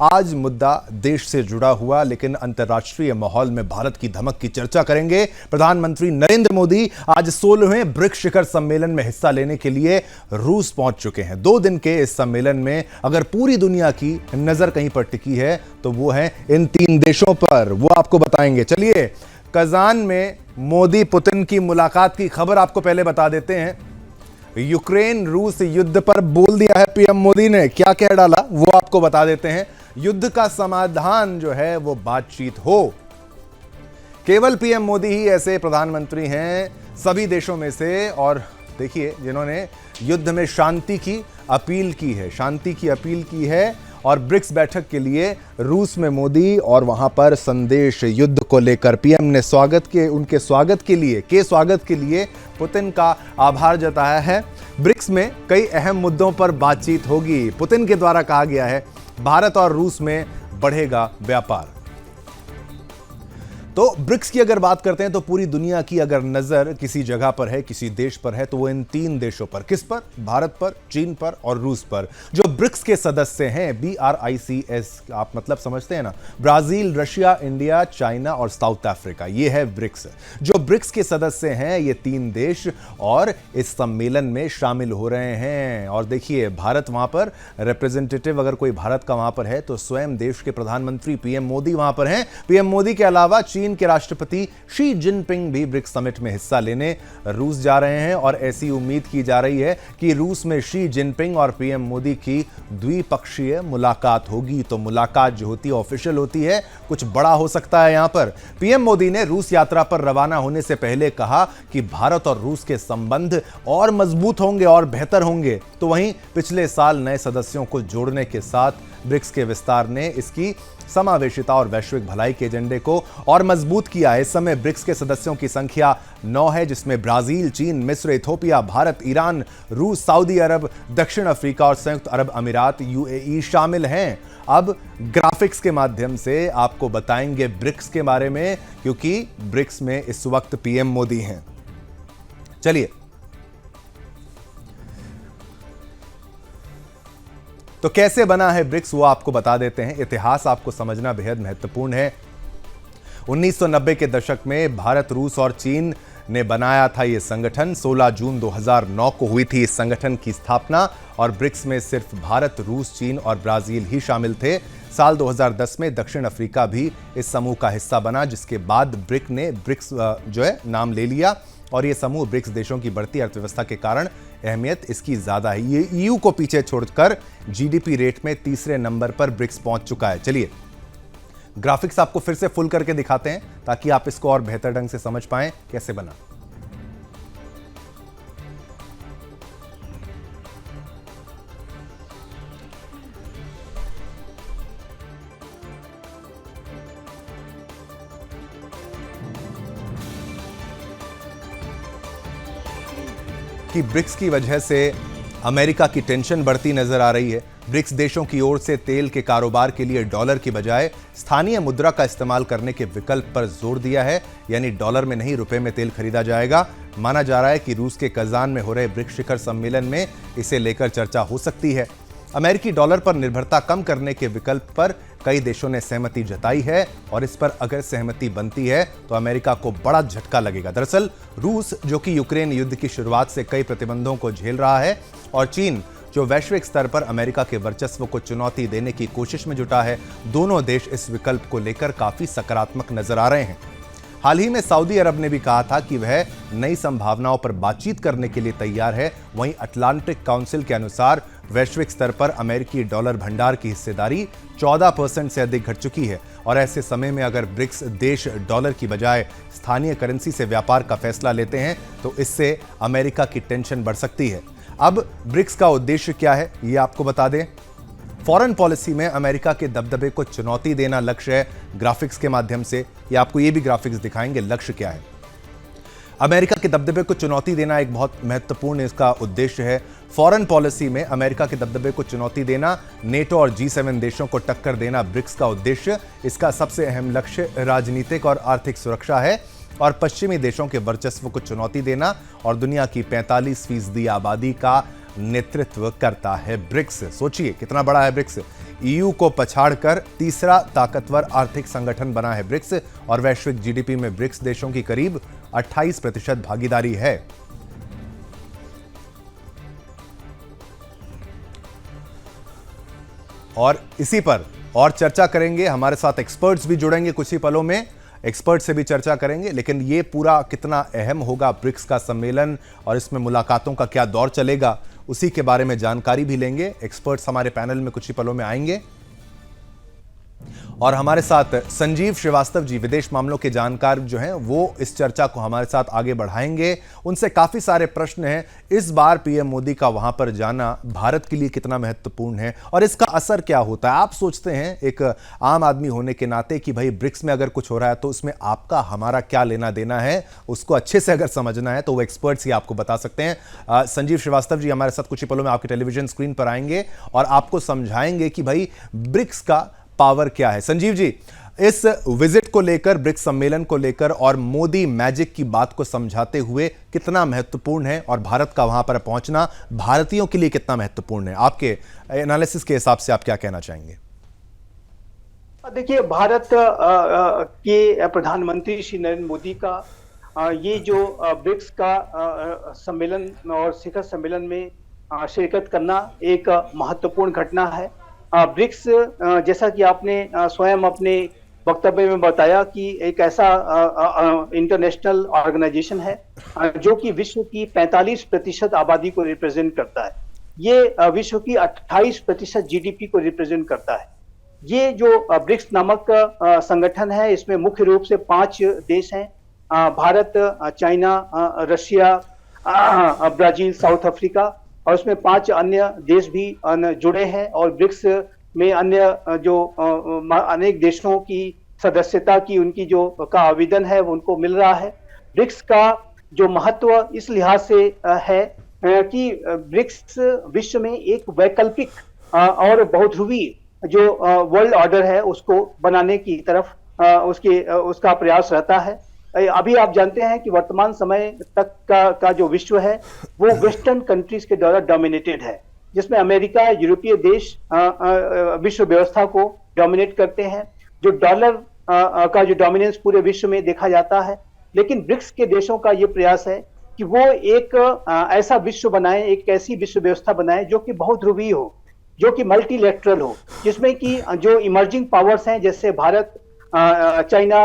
आज मुद्दा देश से जुड़ा हुआ लेकिन अंतर्राष्ट्रीय माहौल में भारत की धमक की चर्चा करेंगे। प्रधानमंत्री नरेंद्र मोदी आज 16वें ब्रिक्स शिखर सम्मेलन में हिस्सा लेने के लिए रूस पहुंच चुके हैं। 2 दिन के इस सम्मेलन में अगर पूरी दुनिया की नजर कहीं पर टिकी है तो वो है इन 3 देशों पर, वो आपको बताएंगे। चलिए, कजान में मोदी पुतिन की मुलाकात की खबर आपको पहले बता देते हैं। यूक्रेन रूस युद्ध पर बोल दिया है पीएम मोदी ने, क्या कह डाला वो आपको बता देते हैं। युद्ध का समाधान जो है वो बातचीत हो। केवल पीएम मोदी ही ऐसे प्रधानमंत्री हैं सभी देशों में से, और देखिए, जिन्होंने युद्ध में शांति की अपील की है, शांति की अपील की है। और ब्रिक्स बैठक के लिए रूस में मोदी और वहां पर संदेश युद्ध को लेकर पीएम ने उनके स्वागत के लिए पुतिन का आभार जताया है। ब्रिक्स में कई अहम मुद्दों पर बातचीत होगी। पुतिन के द्वारा कहा गया है भारत और रूस में बढ़ेगा व्यापार। तो ब्रिक्स की अगर बात करते हैं तो पूरी दुनिया की अगर नजर किसी जगह पर है, किसी देश पर है, तो वो इन 3 देशों पर। किस पर? भारत पर, चीन पर और रूस पर, जो ब्रिक्स के सदस्य हैं। BRICS आप मतलब समझते हैं ना, ब्राजील, रशिया, इंडिया, चाइना और साउथ अफ्रीका, ये है ब्रिक्स। जो ब्रिक्स के सदस्य हैं ये 3 देश और इस सम्मेलन में शामिल हो रहे हैं। और देखिए, भारत वहां पर रिप्रेजेंटेटिव, अगर कोई भारत का वहां पर है तो स्वयं देश के प्रधानमंत्री पीएम मोदी वहां पर हैं। पीएम मोदी के अलावा चीन के राष्ट्रपति शी जिनपिंग भी ब्रिक्स समिट में हिस्सा लेने रूस जा रहे हैं। और ऐसी उम्मीद की जा रही है कि रूस में शी जिनपिंग और पीएम मोदी की द्विपक्षीय मुलाकात होगी। तो मुलाकात जो होती है ऑफिशियल होती है, कुछ बड़ा हो सकता है। यहां पर पीएम मोदी ने रूस यात्रा पर रवाना होने से पहले कहा कि भारत और रूस के संबंध और मजबूत होंगे और बेहतर होंगे। तो वहीं पिछले साल नए सदस्यों को जोड़ने के साथ ब्रिक्स के विस्तार ने इसकी समावेशिता और वैश्विक भलाई के एजेंडे को और मजबूत किया है। इस समय ब्रिक्स के सदस्यों की संख्या 9 है, जिसमें ब्राजील, चीन, मिस्र, इथोपिया, भारत, ईरान, रूस, सऊदी अरब, दक्षिण अफ्रीका और संयुक्त अरब अमीरात UAE शामिल हैं। अब ग्राफिक्स के माध्यम से आपको बताएंगे ब्रिक्स के बारे में, क्योंकि ब्रिक्स में इस वक्त पीएम मोदी हैं। चलिए, तो कैसे बना है ब्रिक्स वो आपको बता देते हैं। इतिहास आपको समझना बेहद महत्वपूर्ण है। 1990 के दशक में भारत, रूस और चीन ने बनाया था ये संगठन। 16 जून 2009 को हुई थी इस संगठन की स्थापना और ब्रिक्स में सिर्फ भारत, रूस, चीन और ब्राजील ही शामिल थे। साल 2010 में दक्षिण अफ्रीका भी इस समूह का हिस्सा बना, जिसके बाद ब्रिक ने ब्रिक्स जो है नाम ले लिया। और ये समूह ब्रिक्स देशों की बढ़ती अर्थव्यवस्था के कारण अहमियत इसकी ज्यादा है। ये EU को पीछे छोड़कर GDP रेट में तीसरे नंबर पर ब्रिक्स पहुंच चुका है। चलिए, ग्राफिक्स आपको फिर से फुल करके दिखाते हैं ताकि आप इसको और बेहतर ढंग से समझ पाएं कैसे बना। कि ब्रिक्स की वजह से अमेरिका की टेंशन बढ़ती नजर आ रही है। ब्रिक्स देशों की ओर से तेल के कारोबार के लिए डॉलर की बजाय स्थानीय मुद्रा का इस्तेमाल करने के विकल्प पर जोर दिया है, यानी डॉलर में नहीं रुपए में तेल खरीदा जाएगा। माना जा रहा है कि रूस के कजान में हो रहे ब्रिक्स शिखर सम्मेलन में इसे लेकर चर्चा हो सकती है। अमेरिकी डॉलर पर निर्भरता कम करने के विकल्प पर कई देशों ने सहमति जताई है और इस पर अगर सहमति बनती है तो अमेरिका को बड़ा झटका लगेगा। दरअसल रूस, जो कि यूक्रेन युद्ध की शुरुआत से कई प्रतिबंधों को झेल रहा है, और चीन, जो वैश्विक स्तर पर अमेरिका के वर्चस्व को चुनौती देने की कोशिश में जुटा है, दोनों देश इस विकल्प को लेकर काफी सकारात्मक नजर आ रहे हैं। हाल ही में सऊदी अरब ने भी कहा था कि वह नई संभावनाओं पर बातचीत करने के लिए तैयार है। वहीं अटलांटिक काउंसिल के अनुसार वैश्विक स्तर पर अमेरिकी डॉलर भंडार की हिस्सेदारी 14% से अधिक घट चुकी है। और ऐसे समय में अगर ब्रिक्स देश डॉलर की बजाय स्थानीय करेंसी से व्यापार का फैसला लेते हैं तो इससे अमेरिका की टेंशन बढ़ सकती है। अब ब्रिक्स का उद्देश्य क्या है ये आपको बता दें। फॉरेन पॉलिसी में अमेरिका के दबदबे को चुनौती देना लक्ष्य है। ग्राफिक्स के माध्यम से ये आपको ये भी ग्राफिक्स दिखाएंगे लक्ष्य क्या है। अमेरिका के दबदबे को चुनौती देना एक बहुत महत्वपूर्ण इसका उद्देश्य है। फॉरेन पॉलिसी में अमेरिका के दबदबे को चुनौती देना, नेटो और G7 देशों को टक्कर देना ब्रिक्स का उद्देश्य। इसका सबसे अहम लक्ष्य राजनीतिक और आर्थिक सुरक्षा है और पश्चिमी देशों के वर्चस्व को चुनौती देना और दुनिया की 45% आबादी का नेतृत्व करता है ब्रिक्स। सोचिए कितना बड़ा है ब्रिक्स। ईयू को पछाड़कर तीसरा ताकतवर आर्थिक संगठन बना है ब्रिक्स और वैश्विक जीडीपी में ब्रिक्स देशों की करीब 28% भागीदारी है। और इसी पर और चर्चा करेंगे, हमारे साथ एक्सपर्ट्स भी जुड़ेंगे कुछ ही पलों में, एक्सपर्ट से भी चर्चा करेंगे। लेकिन ये पूरा कितना अहम होगा ब्रिक्स का सम्मेलन और इसमें मुलाकातों का क्या दौर चलेगा, उसी के बारे में जानकारी भी लेंगे। एक्सपर्ट्स हमारे पैनल में कुछ ही पलों में आएंगे और हमारे साथ संजीव श्रीवास्तव जी, विदेश मामलों के जानकार जो हैं, वो इस चर्चा को हमारे साथ आगे बढ़ाएंगे। उनसे काफी सारे प्रश्न हैं। इस बार पीएम मोदी का वहां पर जाना भारत के लिए कितना महत्वपूर्ण है और इसका असर क्या होता है। आप सोचते हैं एक आम आदमी होने के नाते कि भाई ब्रिक्स में अगर कुछ हो रहा है तो उसमें आपका हमारा क्या लेना देना है, उसको अच्छे से अगर समझना है तो वो एक्सपर्ट्स ही आपको बता सकते हैं। संजीव श्रीवास्तव जी हमारे साथ कुछ ही पलों में आपके टेलीविजन स्क्रीन पर आएंगे और आपको समझाएंगे कि भाई ब्रिक्स का पावर क्या है। संजीव जी, इस विजिट को लेकर, ब्रिक्स सम्मेलन को लेकर और मोदी मैजिक की बात को समझाते हुए कितना महत्वपूर्ण है और भारत का वहां पर पहुंचना भारतीयों के लिए कितना महत्वपूर्ण है, आपके एनालिसिस के हिसाब से आप क्या कहना चाहेंगे? देखिए, भारत के प्रधानमंत्री श्री नरेंद्र मोदी का ये जो ब्रिक्स का सम्मेलन और शिखर सम्मेलन में शिरकत करना एक महत्वपूर्ण घटना है। ब्रिक्स, जैसा कि आपने स्वयं अपने वक्तव्य में बताया, कि एक ऐसा इंटरनेशनल ऑर्गेनाइजेशन है जो कि विश्व की 45% आबादी को रिप्रेजेंट करता है। ये विश्व की 28% जीडीपी को रिप्रेजेंट करता है। ये जो ब्रिक्स नामक संगठन है, इसमें मुख्य रूप से 5 देश हैं, Bharat, China, Russia, Brazil, south Africa, और उसमें 5 अन्य देश भी जुड़े हैं। और ब्रिक्स में अन्य जो अनेक देशों की सदस्यता की उनकी जो का आवेदन है वो उनको मिल रहा है। ब्रिक्स का जो महत्व इस लिहाज से है कि ब्रिक्स विश्व में एक वैकल्पिक और बहुध्रुवीय जो वर्ल्ड ऑर्डर है उसको बनाने की तरफ उसका प्रयास रहता है। अभी आप जानते हैं कि वर्तमान समय तक का जो विश्व है वो वेस्टर्न कंट्रीज के द्वारा डोमिनेटेड है, जिसमें अमेरिका, यूरोपीय देश विश्व व्यवस्था को डोमिनेट करते हैं। जो डॉलर का जो डोमिनेंस पूरे विश्व में देखा जाता है, लेकिन ब्रिक्स के देशों का ये प्रयास है कि वो एक ऐसा विश्व बनाए, एक ऐसी विश्व व्यवस्था बनाए जो कि बहुध्रुवीय हो, जो कि मल्टीलेटरल हो, जिसमें कि जो इमर्जिंग पावर्स हैं जैसे Bharat, China,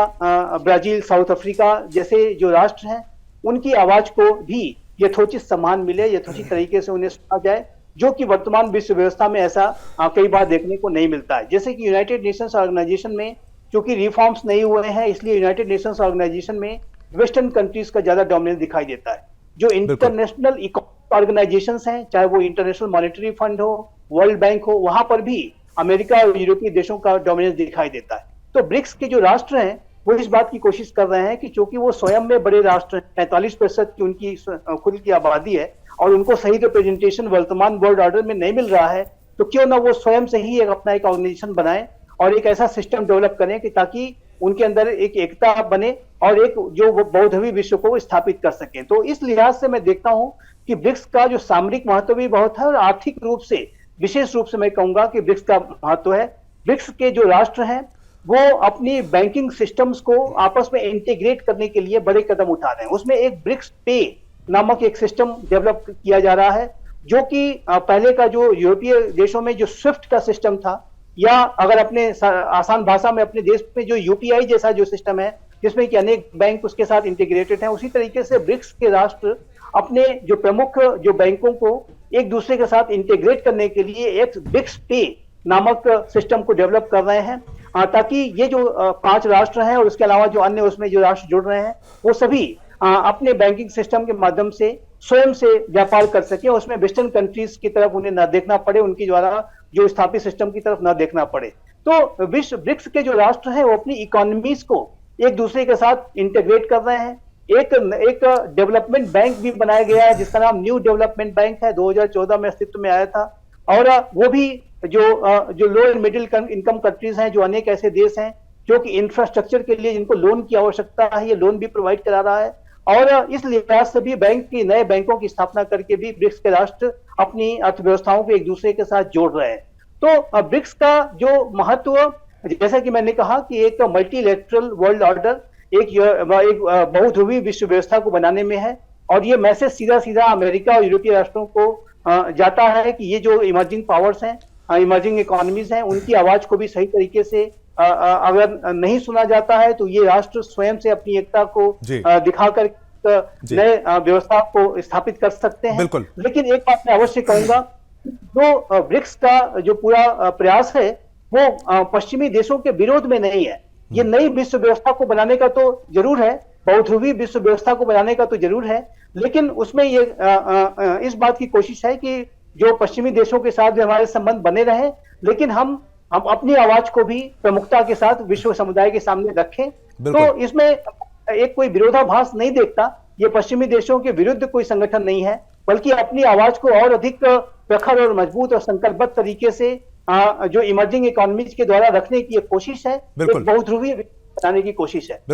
Brazil, south Africa जैसे जो राष्ट्र हैं, उनकी आवाज को भी यथोचित सम्मान मिले, यथोचित तरीके से उन्हें सुना जाए, जो कि वर्तमान विश्व व्यवस्था में ऐसा कई बार देखने को नहीं मिलता है। जैसे कि यूनाइटेड नेशंस ऑर्गेनाइजेशन में चूंकि रिफॉर्म्स नहीं हुए हैं, इसलिए यूनाइटेड नेशंस ऑर्गेनाइजेशन में वेस्टर्न कंट्रीज का ज्यादा डोमिनेंस दिखाई देता है। जो इंटरनेशनल इकोनॉमिक ऑर्गेनाइजेशंस हैं, चाहे वो इंटरनेशनल मॉनेटरी फंड हो, वर्ल्ड बैंक हो, वहां पर भी अमेरिका और यूरोपीय देशों का डोमिनेंस दिखाई देता है। तो ब्रिक्स के जो राष्ट्र हैं वो इस बात की कोशिश कर रहे हैं कि चूंकि वो स्वयं में बड़े राष्ट्र हैं, 45% की उनकी खुद की आबादी है और उनको सही रिप्रेजेंटेशन वर्तमान वर्ल्ड ऑर्डर में नहीं मिल रहा है, तो क्यों ना वो स्वयं से ही अपना एक ऑर्गेनाइजेशन बनाए और एक ऐसा सिस्टम डेवलप करें कि ताकि उनके अंदर एक एकता बने और एक जो बहुध्रुवीय विश्व को स्थापित कर सके। तो इस लिहाज से मैं देखता हूं कि ब्रिक्स का जो सामरिक महत्व भी बहुत है और आर्थिक रूप से, विशेष रूप से मैं कहूंगा कि ब्रिक्स का महत्व है। ब्रिक्स के जो राष्ट्र हैं वो अपनी बैंकिंग सिस्टम्स को आपस में इंटीग्रेट करने के लिए बड़े कदम उठा रहे हैं। उसमें एक ब्रिक्स पे नामक एक सिस्टम डेवलप किया जा रहा है, जो कि पहले का जो यूरोपीय देशों में जो स्विफ्ट का सिस्टम था, या अगर अपने आसान भाषा में अपने देश में जो यूपीआई जैसा जो सिस्टम है जिसमें कि अनेक बैंक उसके साथ इंटीग्रेटेड हैं, उसी तरीके से ब्रिक्स के राष्ट्र अपने जो प्रमुख जो बैंकों को एक दूसरे के साथ इंटीग्रेट करने के लिए एक ब्रिक्स पे नामक सिस्टम को डेवलप कर रहे हैं, ताकि ये जो 5 राष्ट्र हैं और उसके अलावा जो अन्य उसमें जो राष्ट्र जुड़ रहे हैं वो सभी अपने बैंकिंग सिस्टम के माध्यम से स्वयं से व्यापार कर सके, उसमें वेस्टर्न कंट्रीज की तरफ उन्हें न देखना पड़े, उनकी द्वारा जो स्थापित सिस्टम की तरफ न देखना पड़े। तो विश्व ब्रिक्स के जो राष्ट्र हैं वो अपनी इकोनॉमीज को एक दूसरे के साथ इंटीग्रेट कर रहे हैं। एक डेवलपमेंट बैंक भी बनाया गया है जिसका नाम न्यू डेवलपमेंट बैंक है, 2014 में अस्तित्व में आया था। और वो भी जो लो एंड मिडिल इनकम कंट्रीज हैं, जो अनेक ऐसे देश हैं जो कि इंफ्रास्ट्रक्चर के लिए जिनको लोन की आवश्यकता है, ये लोन भी प्रोवाइड करा रहा है। और इस लिहाज से भी बैंक की नए बैंकों की स्थापना करके भी ब्रिक्स के राष्ट्र अपनी अर्थव्यवस्थाओं को एक दूसरे के साथ जोड़ रहे हैं। तो ब्रिक्स का जो महत्व, जैसा कि मैंने कहा कि एक मल्टीलेटरल वर्ल्ड ऑर्डर, एक बहुध्रुवीय विश्व व्यवस्था को बनाने में है, और ये मैसेज सीधा सीधा अमेरिका और यूरोपीय राष्ट्रों को जाता है कि ये जो इमर्जिंग पावर्स हैं, इमर्जिंग इकोनॉमीज हैं, उनकी आवाज को भी सही तरीके से अगर नहीं सुना जाता है तो ये राष्ट्र स्वयं से अपनी एकता को दिखाकर नए व्यवस्था को स्थापित कर सकते हैं। बिल्कुल। लेकिन एक बात मैं अवश्य कहूंगा, जो ब्रिक्स का जो पूरा प्रयास है वो पश्चिमी देशों के विरोध में नहीं है। ये नई विश्व व्यवस्था को बनाने का तो जरूर है, बहुध्रुवीय विश्व व्यवस्था को बनाने का तो जरूर है, लेकिन उसमें ये इस बात की कोशिश है कि जो पश्चिमी देशों के साथ भी हमारे संबंध बने रहे, लेकिन हम अपनी आवाज को भी प्रमुखता के साथ विश्व समुदाय के सामने रखें। तो इसमें एक कोई विरोधाभास नहीं देखता। ये पश्चिमी देशों के विरुद्ध कोई संगठन नहीं है, बल्कि अपनी आवाज को और अधिक प्रखर और मजबूत और संकल्पबद्ध तरीके से जो इमर्जिंग इकोनॉमीज के द्वारा रखने की एक कोशिश है, एक बहुध्रुवीय बनाने की कोशिश है।